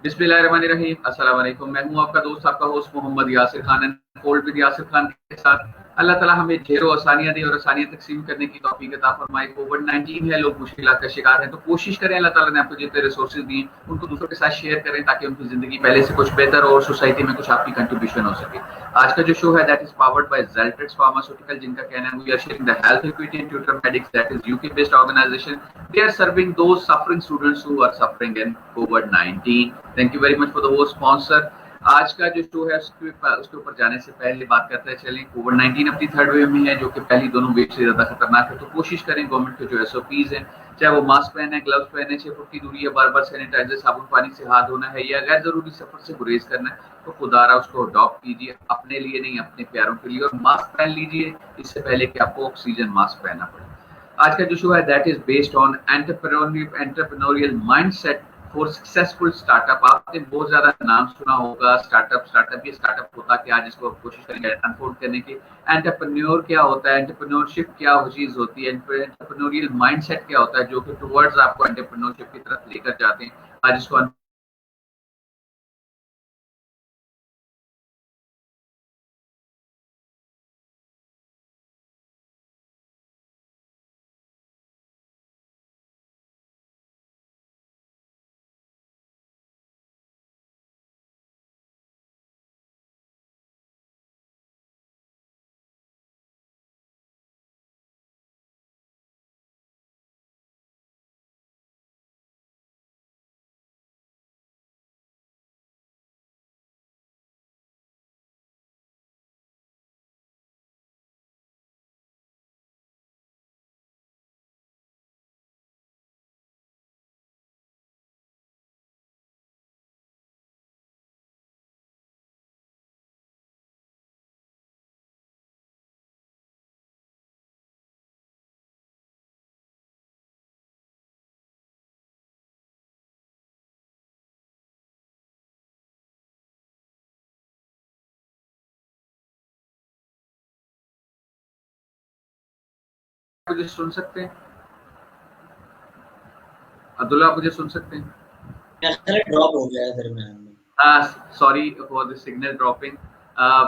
बिस्मिल्लाहिर्रहमानिर्रहीम, अस्सलाम वालेकुम। मैं हूं आपका दोस्त, आपका host Mohammad Yasir Khan and cold with Yasir Khan के साथ। अल्लाह ताला हमें ढेरों आसानियां दी और आसानियां तकसीम करने की तौफीक अता फरमाए। कोविड-19 है, लोग मुश्किलात का शिकार हैं, तो कोशिश करें अल्लाह ताला ने आपको जितने रिसोर्सेज दिए उनको दूसरों के साथ शेयर करें ताकि उनकी जिंदगी पहले से कुछ बेहतर हो और सोसाइटी में कुछ आपकी कंट्रीब्यूशन हो सके। आज का जो शो है that is powered by Zaltrix Pharmaceutical, जिनका कहना है we are sharing the health equity in tutor medics, that is UK based organisation. They are serving those suffering students who are suffering in COVID-19. Thank you very much for the वो sponsor। आज का जो show है उसके ऊपर जाने से पहले बात करते हैं चलें कोविड-19 अपनी थर्ड वेव में है, जो कि पहली दोनों वेव से ज्यादा खतरनाक है। तो कोशिश करें गवर्नमेंट के जो एसओपीज हैं, चाहे वो मास्क पहने, ग्लव्स पहने, 6 फुट की दूरी है, बार बार सैनिटाइजर साबुन पानी से हाथ धोना है, या गैर जरूरी सफर से गुरेज करना है, तो खुदारा उसको अडॉप्ट कीजिए, अपने लिए नहीं अपने प्यारों के लिए, और मास्क पहन लीजिए इससे पहले कि आपको ऑक्सीजन मास्क पहनना पड़े। आज का जो शो है that is based on entrepreneurial mindset for successful startup. आपने बहुत ज्यादा नाम सुना होगा स्टार्टअप। ये स्टार्टअप होता क्या, जिसको कोशिश करेंगे अनफोल्ड करने की। एंटरप्रेन्योर क्या होता है, एंटरप्रेन्योरशिप क्या चीज होती है, एंटरप्रेन्योरियल माइंडसेट क्या होता है, जो कि टुवर्ड्स आपको एंटरप्रेन्योरशिप की तरफ लेकर जाते हैं। आज इसको मुझे सुन सकते हैं? अब्दुल्ला, आप मुझे सुन सकते हैं? ड्रॉप हो गया है दरमियान में। Sorry for the signal dropping.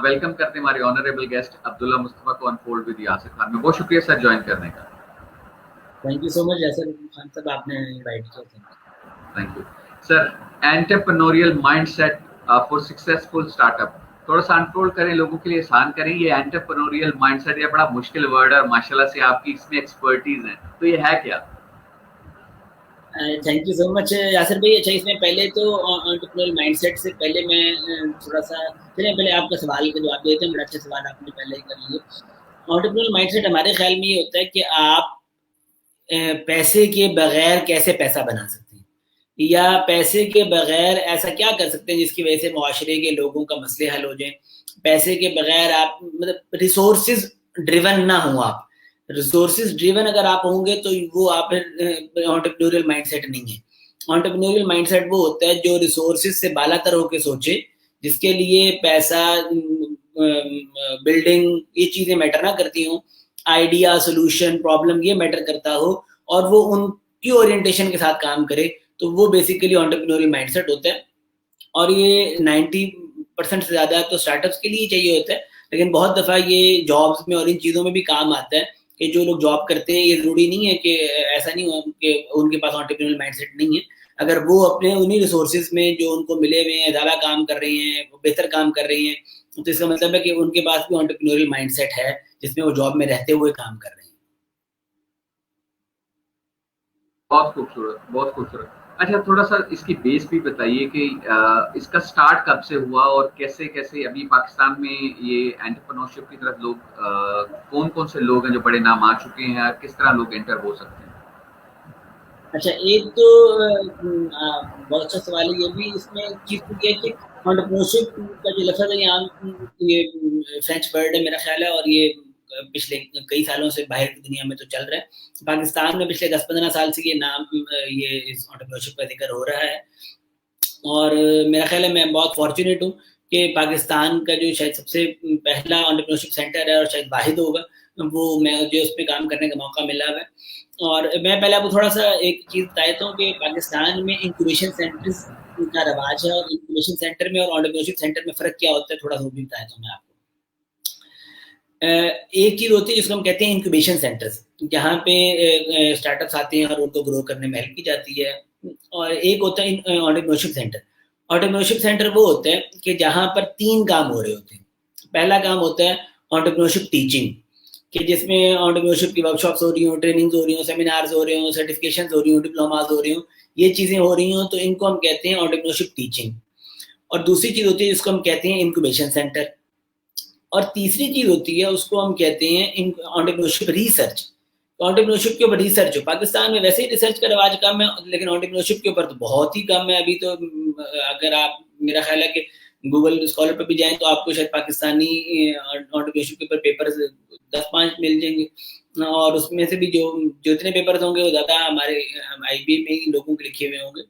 Welcome करते हैं हमारे ऑनरेबल गेस्ट अब्दुल्ला मुस्तफा को अनफोल्ड विद यासिर खान में। बहुत शुक्रिया सर ज्वाइन करने का। Thank you so much Yasir Khan साहब, आपने इनवाइट किया। Thank you sir. Entrepreneurial mindset for successful startup, थोड़ा सा अनफोल्ड करें, लोगों के लिए आसान करें। ये एंटरप्रेन्योरियल माइंडसेट ये बड़ा मुश्किल वर्ड है और माशाल्लाह से आपकी इसमें एक्सपर्टीज है, तो ये है क्या? Thank you so much Yasir भाई। अच्छा, इसमें पहले तो एंटरप्रेन्योरियल माइंडसेट से पहले मैं थोड़ा सा पहले आपका सवाल का जवाब देते हैं। बड़ा अच्छा सवाल आपने पहले ही कर लिया। एंटरप्रेन्योरियल माइंडसेट हमारे ख्याल में ये होता है कि आप पैसे के बगैर कैसे पैसा बना सकते हैं, या पैसे के बगैर ऐसा क्या कर सकते हैं जिसकी वजह से मुआशरे के लोगों का मसले हल हो जाए। पैसे के बगैर आप मतलब रिसोर्सेज ड्रिवन ना हो। आप रिसोर्सेज ड्रिवन अगर आप होंगे तो वो आप एंटरप्रेन्योरियल माइंडसेट नहीं है। एंटरप्रेन्योरियल माइंडसेट वो होता है जो रिसोर्सेज से बालातर होकर सोचे, जिसके लिए पैसा बिल्डिंग ये चीजें मैटर ना करती हूँ, आइडिया सोल्यूशन प्रॉब्लम ये मैटर करता हो, और वो उनकी ओरिएंटेशन के साथ काम करे, तो वो बेसिकली एंटरप्रेन्योरियल माइंडसेट होता है। और ये 90% से ज्यादा तो स्टार्टअप्स के लिए चाहिए होता है, लेकिन बहुत दफा ये जॉब्स में और इन चीजों में भी काम आता है कि जो लोग जॉब करते हैं, ये जरूरी नहीं है कि ऐसा नहीं हो कि उनके पास एंटरप्रेन्योरियल माइंडसेट नहीं है। अगर वो अपने उन्हीं रिसोर्सेज में जो उनको मिले हुए हैं ज्यादा काम कर रही हैं, बेहतर काम कर रही हैं, तो इसका मतलब है कि उनके पास भी एंटरप्रेन्योरियल माइंडसेट है जिसमें वो जॉब में रहते हुए काम कर रहे हैं। बहुत खूबसूरत, बहुत खूबसूरत। अच्छा, थोड़ा सा इसकी बेस भी बताइए कि इसका स्टार्ट कब से हुआ और कैसे कैसे अभी पाकिस्तान में ये एंटरप्रेन्योरशिप की तरफ लोग कौन कौन से लोग हैं जो बड़े नाम आ चुके हैं, किस तरह लोग एंटर हो सकते हैं? अच्छा, एक तो बहुत अच्छा सवाल है ये भी। इसमें चीज ये है कि एंटरप्रेन्योरशिप का जो लफ्ज़ है यहाँ ये फ्रेंच वर्ड है मेरा ख्याल है, और ये पिछले कई सालों से बाहर की दुनिया में तो चल रहा है। पाकिस्तान में पिछले 10-15 साल से ये नाम ये इस एंटरप्रेन्योरशिप का जिक्र हो रहा है, और मेरा ख्याल है मैं बहुत फॉर्चुनेट हूँ कि पाकिस्तान का जो शायद सबसे पहला एंटरप्रेन्योरशिप सेंटर है और शायद वाहिद होगा, वो मैं जो उस पर काम करने का मौका मिला हुआ है। और मैं पहले आपको थोड़ा सा एक चीज़ बता देता हूँ कि पाकिस्तान में इंक्यूबेशन सेंटर्स का रवाज है, और इंक्यूबेशन सेंटर में और एंटरप्रेन्योरशिप सेंटर में फ़र्क क्या होता है, थोड़ा सा वो भी बताया तो मैं आपको। एक चीज़ होती है जिसको हम कहते हैं इंक्यूबेशन सेंटर्स, जहाँ पे स्टार्टअप्स आते हैं और उनको ग्रो करने में हेल्प की जाती है, और एक होता है एंटरप्रेन्योरशिप सेंटर। एंटरप्रेन्योरशिप सेंटर वो होता है कि जहाँ पर 3 काम हो रहे होते हैं। पहला काम होता है एंटरप्रेन्योरशिप टीचिंग, कि जिसमें एंटरप्रेन्योरशिप की वर्कशॉप्स हो रही हों, ट्रेनिंग्स हो रही हों, सेमिनार्स हो रहे हों, सर्टिफिकेशंस हो रही हों, डिप्लोमास हो रही हों, ये चीज़ें हो रही हों, तो इनको हम कहते हैं एंटरप्रेन्योरशिप टीचिंग। और दूसरी चीज़ होती है जिसको हम कहते हैं इंक्यूबेशन सेंटर, और तीसरी चीज़ होती है उसको हम कहते हैं एंटरप्रेन्योरशिप रिसर्च। तो एंटरप्रेन्योरशिप के ऊपर रिसर्च हो, पाकिस्तान में वैसे ही रिसर्च का रवाज कम है, लेकिन एंटरप्रेन्योरशिप के ऊपर तो बहुत ही कम है अभी तो। अगर आप, मेरा ख्याल है कि गूगल स्कॉलर पर भी जाएं तो आपको शायद पाकिस्तानी एंटरप्रेन्योरशिप के ऊपर पेपर्स 10-5 मिल जाएंगे, और उसमें से भी जो इतने पेपर्स होंगे वो ज़्यादा हमारे IBA में ही लोगों के लिखे हुए होंगे।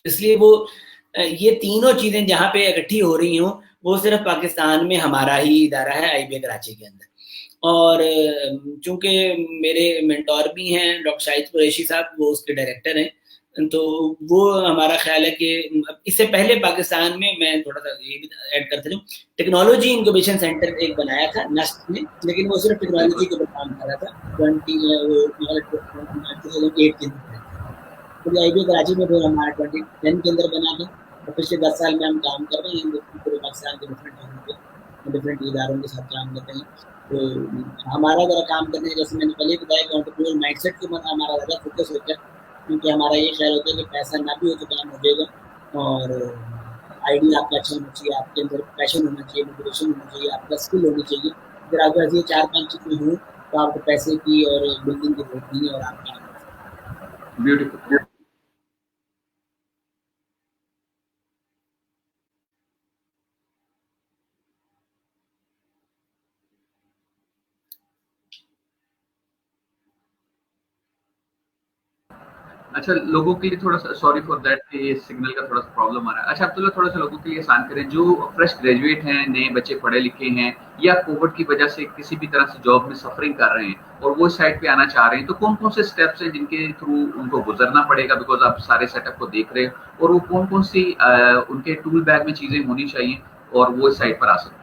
इसलिए वो ये तीनों चीज़ें जहाँ पे इकट्ठी हो रही हों, वो सिर्फ पाकिस्तान में हमारा ही इदारा है IBA कराची के अंदर। और चूँकि मेरे मेंटोर भी हैं डॉक्टर शाहिद कुरैशी साहब, वो उसके डायरेक्टर हैं, तो वो हमारा ख्याल है कि इससे पहले पाकिस्तान में, मैं थोड़ा सा ये भी ऐड करता हूँ, टेक्नोलॉजी इंक्यूबेशन सेंटर एक बनाया था नस्ट में, लेकिन वो सिर्फ टेक्नोलॉजी के ऊपर काम कर रहा था 2008 के अंदर। तो IBA कराची में फिर हमारा 2010 के अंदर बना था, और पिछले 10 साल में हम काम कर रहे हैं पूरे पाकिस्तान के डिफरेंट इदारों के साथ काम करते हैं। तो हमारा ज़रा काम करने, जैसे मैंने पहले बताया कि एंटरप्रेन्योर माइंडसेट के ऊपर हमारा ज़्यादा फोकस होता है, क्योंकि हमारा ये ख्याल होता है कि पैसा ना भी हो तो काम हो जाएगा, और आइडिया आपका अच्छा होना चाहिए, आपके अंदर पैशन होना चाहिए, मोटिवेशन होना चाहिए, आपका स्किल होनी चाहिए। अगर आपके पास ये 4-5 चीज़ें हों तो आपको पैसे की और बिल्डिंग की जरूरत नहीं है, और आप काम। ब्यूटीफुल। अच्छा, लोगों के लिए थोड़ा सा सॉरी फॉर दैट कि ये सिग्नल का थोड़ा सा प्रॉब्लम आ रहा है। अच्छा अब्दुल्ला, थोड़ा सा लोगों के लिए आसान करें, जो फ्रेश ग्रेजुएट हैं, नए बच्चे पढ़े लिखे हैं, या कोविड की वजह से किसी भी तरह से जॉब में सफरिंग कर रहे हैं और वो साइड पे आना चाह रहे हैं, तो कौन कौन से स्टेप्स हैं जिनके थ्रू उनको गुजरना पड़ेगा, बिकॉज आप सारे सेटअप को देख रहे हैं, और वो कौन कौन सी उनके टूल बैग में चीजें होनी चाहिए और वो इस साइड पर आ सकते हैं?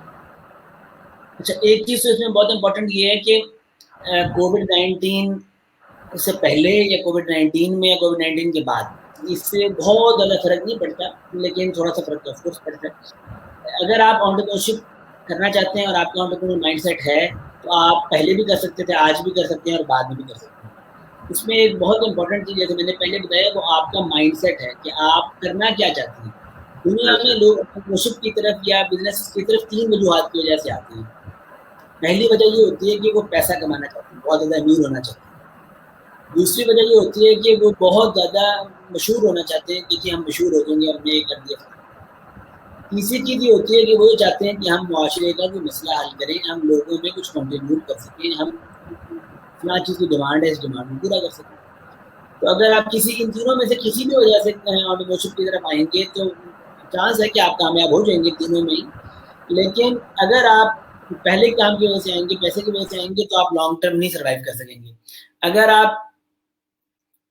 अच्छा, एक चीज़ तो इसमें बहुत इंपॉर्टेंट ये है कि कोविड-19 से पहले या कोविड-19 में या कोविड-19 के बाद इससे बहुत ज़्यादा फ़र्क नहीं पड़ता, लेकिन थोड़ा सा फ़र्क तो ऑफ कोर्स पड़ता है। अगर आप एंटरप्रेन्योरशिप करना चाहते हैं और आपका एंटरप्रेन्योर माइंडसेट है, तो आप पहले भी कर सकते थे, आज भी कर सकते हैं और बाद में भी कर सकते हैं। इसमें एक बहुत इंपॉर्टेंट चीज़, जैसे मैंने पहले बताया, वो आपका माइंडसेट है कि आप करना क्या चाहते हैं। दुनिया में लोग एंटरप्रेन्योरशिप की तरफ या बिजनेस की तरफ 3 वजूहात की वजह से आते हैं। पहली वजह ये होती है कि वो पैसा कमाना चाहते हैं, बहुत ज़्यादा अमीर होना चाहते हैं। दूसरी वजह ये होती है कि वो बहुत ज़्यादा मशहूर होना चाहते हैं, कि हम मशहूर हो जाएंगे, हमने ये कर दिया। तीसरी चीज़ ये होती है कि वो चाहते हैं कि हम मुआशरे का कोई मसला हल करें, हम लोगों में कुछ कंट्रीब्यूट कर सकें, हम फलां चीज़ की डिमांड है, इस डिमांड को पूरा कर सकें। तो अगर आप इन तीनों में से किसी भी वजह से एंटरप्रेन्योरशिप की तरफ आएंगे तो चांस है कि आप कामयाब हो जाएंगे तीनों में ही। लेकिन अगर आप पहले काम की वजह से आएंगे, पैसे की वजह से आएंगे, तो आप लॉन्ग टर्म नहीं सर्वाइव कर सकेंगे। अगर आप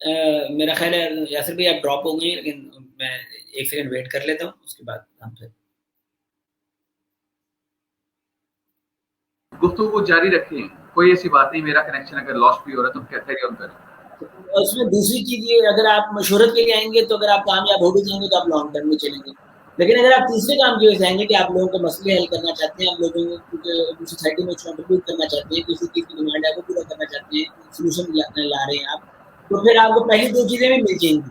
मेरा ख्याल है यासिर भाई आप ड्रॉप हो गए, लेकिन मैं 1 सेकंड वेट कर लेता हूँ, उसके बाद हम फिर गुफ्तगू जारी रखें, कोई ऐसी बात नहीं, मेरा कनेक्शन अगर लॉस्ट भी हो रहा है तो कैरी ऑन करें। उसमें दूसरी चीज़ ये, अगर आप मशहूरत के लिए आएंगे तो अगर आप कामयाब हो भी जाएंगे तो आप लॉन्ग टर्म में चलेंगे। लेकिन अगर आप तीसरे काम की वजह से आएंगे कि आप लोगों के मसले हल करना चाहते हैं, आप लोगों को सोसाइटी में कंट्रीब्यूट करना चाहते हैं, किसी चीज़ की डिमांड है वो पूरा करना चाहते हैं, सोल्यूशन ला रहे हैं आप, तो फिर आपको पहली 2 चीज़ें भी मिल जाएंगी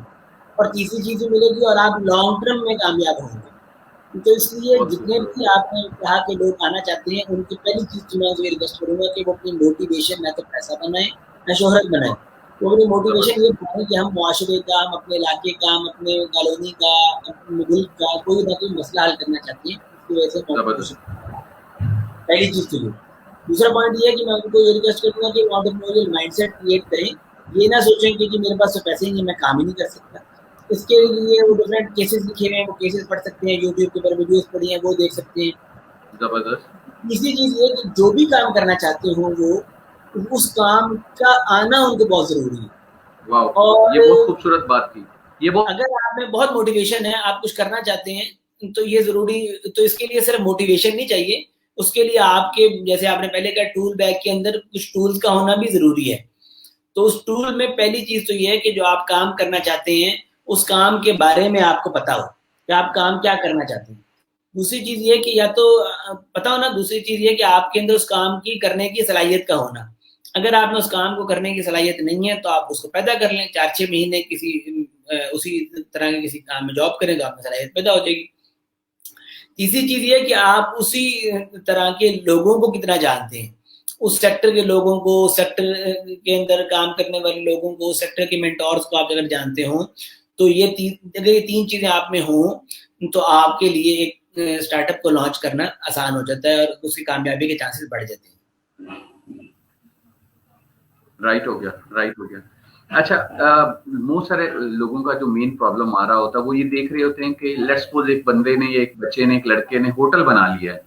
और तीसरी चीज़ भी मिलेगी, और आप लॉन्ग टर्म में कामयाब होंगे। तो इसलिए जितने भी आपने कहा कि लोग आना चाहते हैं, उनकी पहली चीज़ मैं ये रिक्वेस्ट करूँगा कि वो अपनी मोटिवेशन ना तो पैसा बनाएं ना शोहरत बनाएं। तो अपनी मोटिवेशन ये बनाएं कि हम मुआशरे का, हम अपने इलाके का, हम अपने कॉलोनी का, अपने मुल्क का कोई ना कोई मसला हल करना चाहते हैं, इसकी वजह से मोटिवेशन पहली चीज़ तो ये। दूसरा पॉइंट ये है कि मैं उनको ये रिक्वेस्ट करूँगा कि एंटरप्रेन्योरियल माइंडसेट क्रिएट करें। ये ना सोचें कि मेरे पास तो पैसे नहीं है, मैं काम ही नहीं कर सकता। इसके लिए वो डिफरेंट केसेस लिखे हुए हैं, वो केसेस पढ़ सकते हैं, यूट्यूब के ऊपर वीडियोस पढ़ी हैं, वो देख सकते हैं। जबरदस्त। तीसरी चीज़ ये कि जो भी काम करना चाहते हो वो उस काम का आना उनको बहुत ज़रूरी है। वाह, ये बहुत खूबसूरत बात थी। یہ وہ اگر آپ میں بہت موٹیویشن ہے, آپ کچھ کرنا چاہتے ہیں, تو یہ ضروری, تو اس کے لیے صرف موٹیویشن نہیں چاہیے, اس کے لیے آپ کے جیسے آپ نے پہلے کہا ٹول بیگ کے اندر کچھ ٹولز کا ہونا بھی ضروری ہے. تو اس ٹول میں پہلی چیز تو یہ ہے کہ جو آپ کام کرنا چاہتے ہیں اس کام کے بارے میں آپ کو پتا ہو کہ آپ کام کیا کرنا چاہتے ہیں. دوسری چیز یہ کہ یا تو پتا ہونا, دوسری چیز یہ کہ آپ کے اندر اس کام کی کرنے کی صلاحیت کا ہونا. اگر آپ میں اس کام کو کرنے کی صلاحیت نہیں ہے تو آپ اس کو پیدا کر لیں, 4-6 مہینے کسی اسی طرح کے کسی کام میں جاب کریں تو آپ میں صلاحیت پیدا ہو جائے گی. تیسری چیز یہ کہ آپ اسی طرح کے لوگوں کو کتنا جانتے ہیں, اس سیکٹر کے لوگوں کو, سیکٹر کے اندر کام کرنے والے لوگوں کو, سیکٹر کے مینٹورز کو آپ اگر جانتے ہوں تو اگر یہ 3 چیزیں آپ میں ہوں تو آپ کے لیے ایک اسٹارٹ اپ کو لانچ کرنا آسان ہو جاتا ہے اور اس کی کامیابی کے چانسز بڑھ جاتے ہیں. رائٹ ہو گیا. اچھا, بہت سارے لوگوں کا جو مین پرابلم آ رہا ہوتا ہے وہ یہ دیکھ رہے ہوتے ہیں کہ لیٹس سپوز ایک بندے نے, ایک بچے نے, ایک لڑکے نے ہوٹل بنا لیا ہے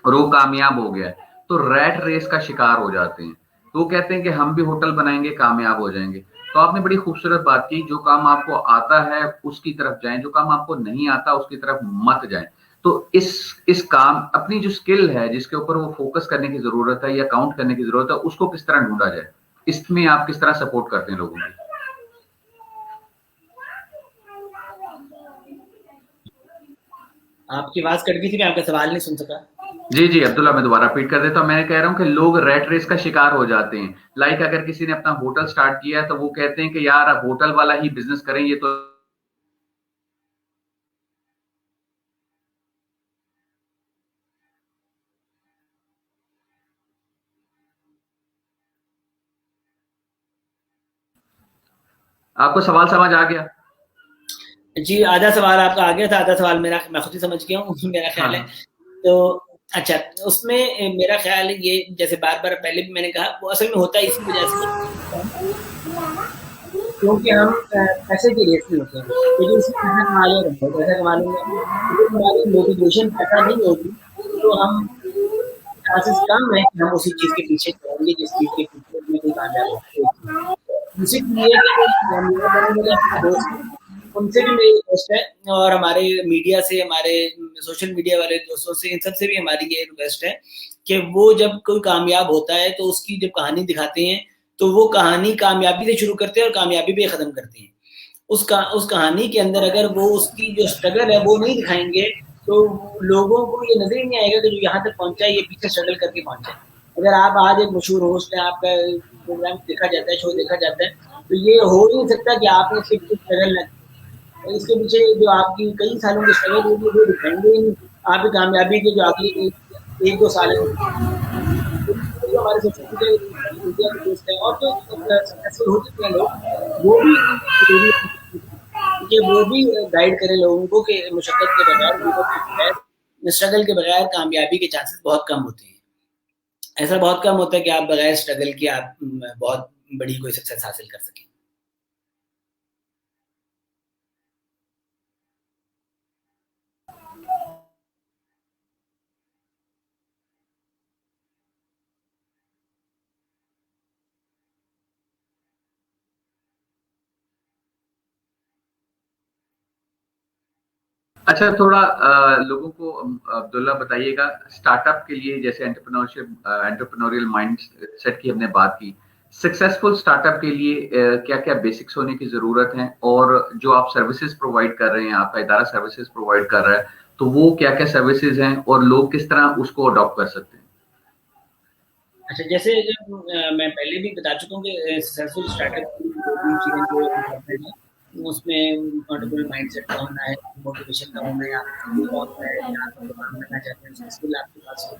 اور وہ کامیاب ہو گیا ہے, تو ریٹ ریس کا شکار ہو جاتے ہیں. تو وہ کہتے ہیں کہ ہم بھی ہوٹل بنائیں گے, کامیاب ہو جائیں گے. تو آپ نے بڑی خوبصورت بات کی, جو کام آپ کو آتا ہے اس کی طرف جائیں, جو کام آپ کو نہیں آتا اس کی طرف مت جائیں. تو اس کام, اپنی جو سکل ہے جس کے اوپر وہ فوکس کرنے کی ضرورت ہے یا کاؤنٹ کرنے کی ضرورت ہے, اس کو کس طرح ڈھونڈا جائے, اس میں آپ کس طرح سپورٹ کرتے ہیں لوگوں کی؟ آپ کی آواز کٹ گئی تھی, میں آپ کا سوال نہیں سن سکا. جی عبداللہ, میں دوبارہ ریپیٹ کر دیتا ہوں. میں کہہ رہا ہوں کہ لوگ ریٹ ریس کا شکار ہو جاتے ہیں. لائک اگر کسی نے اپنا ہوٹل سٹارٹ کیا ہے تو وہ کہتے ہیں کہ یار اب ہوٹل والا ہی بزنس کریں, یہ تو آپ کو سوال سمجھ آ گیا؟ جی, آدھا سوال آپ کا آ گیا تھا, آدھا سوال میرا میں خود ہی سمجھ گیا ہوں میرا خیال ہے. تو اچھا, اس میں میرا خیال ہے یہ جیسے بار بار پہلے بھی میں نے کہا, وہ اصل میں ہوتا ہے اسی وجہ سے کیونکہ ہم پیسے کی ریس میں ہوتے ہیں. لیکن اس میں پیسہ کما لیں گے, پیسہ کما لیں گے, لیکن ہماری موٹیویشن پیسہ نہیں ہوگی تو ہم چانسز کم ہے کہ ہم اسی چیز کے پیچھے چلیں گے جس چیز کے پیچھے میں کوئی کامیاب ہوگی. دوسری چیز یہ ہے کہ میرے بڑے بڑے اپنے دوست ہیں, ان سے بھی میری ریکویسٹ ہے, اور ہمارے میڈیا سے, ہمارے سوشل میڈیا والے دوستوں سے, ان سب سے بھی ہماری یہ ریکویسٹ ہے کہ وہ جب کوئی کامیاب ہوتا ہے تو اس کی جب کہانی دکھاتے ہیں تو وہ کہانی کامیابی سے شروع کرتے ہیں اور کامیابی پہ ختم کرتے ہیں. اس کہانی کے اندر اگر وہ اس کی جو اسٹرگل ہے وہ نہیں دکھائیں گے تو لوگوں کو یہ نظر ہی نہیں آئے گا کہ جو یہاں تک پہنچا ہے یہ پیچھے اسٹرگل کر کے پہنچا ہے. اگر آپ آج ایک مشہور ہوسٹ ہیں, آپ کا پروگرام دیکھا جاتا ہے, شو دیکھا جاتا ہے, تو یہ ہو نہیں سکتا کہ آپ نے صرف اسٹرگل نہ, اس کے پیچھے جو آپ کی کئی سالوں کی اسٹرگل ہوگی وہ دکھائیں گے ہی نہیں. آپ کی کامیابی کے جو آخری 1-2 سال ہیں جو ہمارے سوشل میڈیا کے دوست ہیں اور جو سکسیسفل ہو چکے ہیں لوگ, وہ بھی کہ وہ بھی گائیڈ کریں لوگوں کو کہ مشقت کے بغیر, محنت کے بغیر, اسٹرگل کے بغیر کامیابی کے چانسز بہت کم ہوتے ہیں. ایسا بہت کم ہوتا ہے کہ آپ بغیر اسٹرگل کے آپ بہت بڑی کوئی سکسیس حاصل کر سکیں. اچھا, تھوڑا لوگوں کو عبداللہ بتائیے گا, اسٹارٹ اپ کے لیے جیسے انٹرپرینوریل مائنڈ سیٹ کی ہم نے بات کی, سکسیسفل اسٹارٹ اپ کے لیے کیا کیا بیسکس ہونے کی ضرورت ہیں, اور جو آپ سروسز پرووائڈ کر رہے ہیں, آپ کا ادارہ سروسز پرووائڈ کر رہا ہے, تو وہ کیا کیا سروسز ہیں اور لوگ کس طرح اس کو اڈاپٹ کر سکتے ہیں؟ اچھا, جیسے میں پہلے بھی بتا چکا ہوں کہ سکسیسفل اسٹارٹ اپ کی 2-3 چیزیں جو امپورٹنٹ ہیں, اس میں انٹرپرینیور مائنڈ سیٹ کا ہونا ہے, موٹیویشن کا ہونا ہے, آپ کا اسکل کون سا ہے, آپ جو کام کرنا چاہتے ہیں اس کا اسکل آپ کے پاس ہو.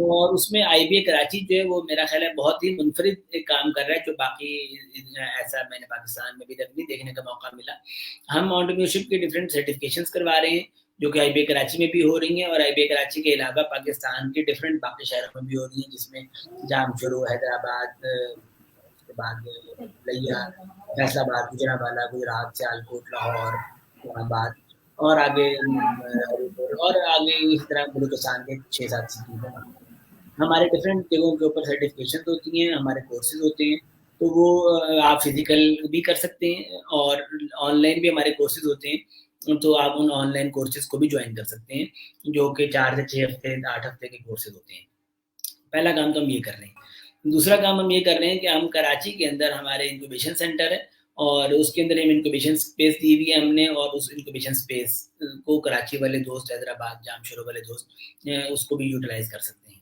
اور اس میں آئی بی اے کراچی جو ہے وہ میرا خیال ہے بہت ہی منفرد ایک کام کر رہا ہے, جو باقی ایسا میں نے پاکستان میں بھی نہیں دیکھنے کا موقع ملا. ہم انٹرپرینیورشپ کے ڈفرینٹ سرٹیفکیشنز کروا رہے ہیں جو کہ آئی بی اے کراچی میں بھی ہو رہی ہیں, اور آئی بی اے کراچی کے علاوہ پاکستان کے ڈفرینٹ باقی شہروں میں بھی ہو رہی ہیں, جس میں جام شروع, حیدرآباد, اس کے بعد لیا, فیصل آباد, گجرانوالہ, گجرات, سیالکوٹ, لاہور, اسلام آباد, اور آگے اس طرح بلوچستان کے 6-7 سٹیز ہیں. ہمارے ڈفرینٹ جگہوں کے اوپر سرٹیفکیشن ہوتی ہیں, ہمارے کورسز ہوتے ہیں. تو وہ آپ فزیکل بھی کر سکتے ہیں اور آن لائن بھی ہمارے کورسز ہوتے ہیں، تو آپ ان آن لائن کورسز کو بھی جوائن کر سکتے ہیں، جو کہ 4 سے 6 ہفتے 8 ہفتے کے کورسز ہوتے ہیں۔ پہلا کام تو ہم یہ کر رہے ہیں۔ دوسرا کام ہم یہ کر رہے ہیں کہ ہم کراچی کے اندر ہمارے انکوبیشن سینٹر ہے، اور اس کے اندر ہم انکوبیشن اسپیس دی ہوئی ہے ہم نے، اور اس انکوبیشن اسپیس کو کراچی والے دوست، حیدرآباد جام شروع والے دوست اس کو بھی یوٹیلائز کر سکتے ہیں۔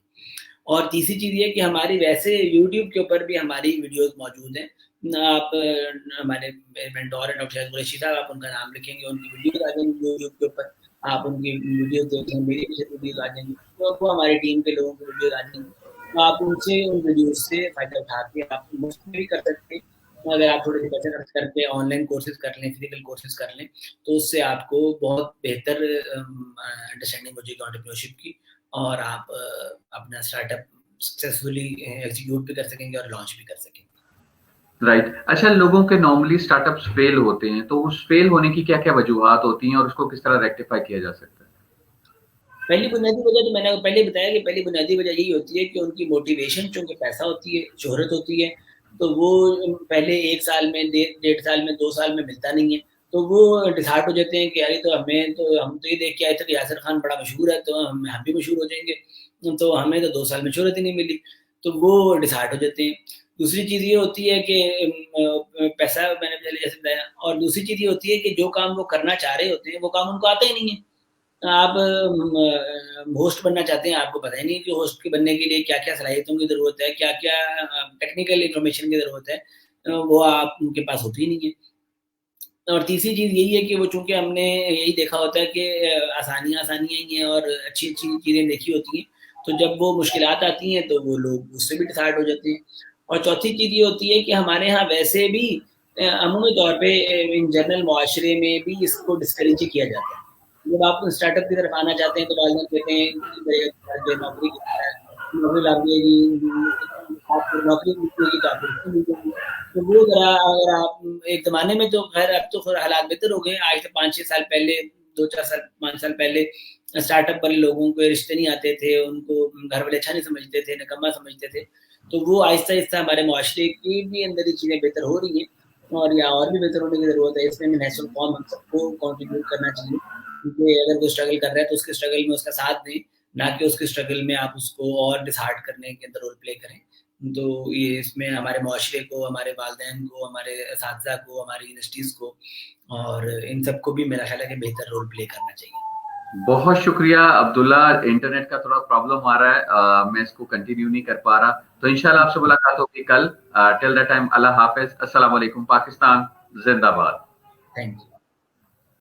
اور تیسری چیز یہ کہ ہماری ویسے یوٹیوب کے اوپر بھی ہماری ویڈیوز موجود ہیں، آپ ہمارے مینٹور ہیں ڈاکٹر شاہد قریشی صاحب، آپ ان کا نام لکھیں گے، ان کی ویڈیوز آ جائیں گی یوٹیوب کے اوپر، آپ ان کی ویڈیوز دیکھیں، میری ویڈیوز آ جائیں گی، تو ہماری ٹیم کے لوگوں کی ویڈیوز آ جائیں گی، تو آپ ان سے ان ویڈیوز سے فائدہ اٹھا کے آپ مفت میں بھی کر سکتے ہیں۔ اگر آپ تھوڑے سے پیسے خرچ کر کے آن لائن کورسز کر لیں، فزیکل کورسز کر لیں، تو اس سے آپ کو بہت بہتر انڈرسٹینڈنگ ہو جائے گی انٹرپرینیورشپ کی، اور آپ اپنا اسٹارٹ اپ سکسیزفلی ایگزیکیوٹ بھی کر سکیں گے اور لانچ بھی کر سکیں گے۔ رائٹ، اچھا لوگوں کے نارملی اسٹارٹ اپس فیل ہوتے ہیں، تو اس فیل ہونے کی کیا کیا وجوہات ہوتی ہیں اور اس کو کس طرح ریکٹیفائی کیا جا سکتا ہے؟ پہلی بنیادی وجہ تو میں نے پہلے بتایا کہ پہلی بنیادی وجہ یہی ہوتی ہے کہ ان کی موٹیویشن، چونکہ پیسہ ہوتی ہے، شہرت ہوتی ہے، تو وہ پہلے 1 سال میں 1.5 سال میں 2 سال میں ملتا نہیں ہے، تو وہ ڈسہارٹ ہو جاتے ہیں کہ یار تو ہم تو یہ دیکھ کے آئے تھے کہ یاسر خان بڑا مشہور ہے، تو ہم بھی مشہور ہو جائیں گے، تو ہمیں تو 2 سال میں شہرت ہی نہیں ملی، تو وہ ڈسہارٹ ہو جاتے ہیں۔ دوسری چیز یہ ہوتی ہے کہ پیسہ میں نے پہلے جیسے بتایا، اور دوسری چیز یہ ہوتی ہے کہ جو کام وہ کرنا چاہ رہے ہوتے ہیں وہ کام ان کو آتا ہی نہیں ہے۔ آپ ہوسٹ بننا چاہتے ہیں، آپ کو پتہ ہی نہیں کہ ہوسٹ کے بننے کے لیے کیا کیا صلاحیتوں کی ضرورت ہے، کیا کیا ٹیکنیکل انفارمیشن کی ضرورت ہے، وہ آپ ان کے پاس ہوتی ہی نہیں ہے۔ اور تیسری چیز یہی ہے کہ وہ چونکہ ہم نے یہی دیکھا ہوتا ہے کہ آسانیاں ہی ہیں اور اچھی چیزیں دیکھی ہوتی ہیں، تو جب وہ مشکلات آتی ہیں تو وہ لوگ اس سے بھی ڈسہارٹ ہو جاتے ہیں۔ اور چوتھی چیز یہ ہوتی ہے کہ ہمارے ہاں ویسے بھی عمومی طور پہ ان جنرل معاشرے میں بھی اس کو ڈسکریج کیا جاتا ہے۔ جب آپ اسٹارٹ اپ کی طرف آنا چاہتے ہیں تو والدین کہتے ہیں کہ نوکری لگ جائے گی، آپ کو نوکری ملے گی تو آپ کو مل جائے گی، تو وہ ذرا اگر آپ ایک زمانے میں تو خیر اب تو حالات بہتر ہو گئے، آج سے 5-6 سال پہلے، 2-4 سال 5 سال پہلے اسٹارٹ اپ والے لوگوں کو رشتے نہیں آتے تھے، ان کو گھر والے اچھا نہیں سمجھتے تھے، نکما سمجھتے تھے، تو وہ آہستہ آہستہ ہمارے معاشرے کی بھی اندر یہ چیزیں بہتر ہو رہی ہیں، اور یا اور بھی بہتر ہونے کی ضرورت ہے۔ اس میں نیشنل قوم ہم سب کو کنٹریبیوٹ کرنا چاہیے، کیونکہ اگر کوئی اسٹرگل کر رہا ہے تو اس کے اسٹرگل میں اس کا ساتھ دیں، نہ کہ اس کے اسٹرگل میں آپ اس کو اور ڈسہارٹ کرنے کے اندر رول پلے کریں۔ تو یہ اس میں ہمارے معاشرے کو، ہمارے والدین کو، ہمارے اساتذہ کو، ہماری یونیورسٹیز کو اور ان سب کو بھی میرا خیال ہے کہ بہتر رول پلے کرنا چاہیے۔ بہت شکریہ عبداللہ، انٹرنیٹ کا تھوڑا پرابلم آ رہا ہے، میں اس کو کنٹینیو نہیں کر پا رہا، تو انشاءاللہ آپ سے ملاقات ہوگی کل۔ ٹل دا ٹائم اللہ حافظ، السلام علیکم، پاکستان زندہ باد۔ Thank you.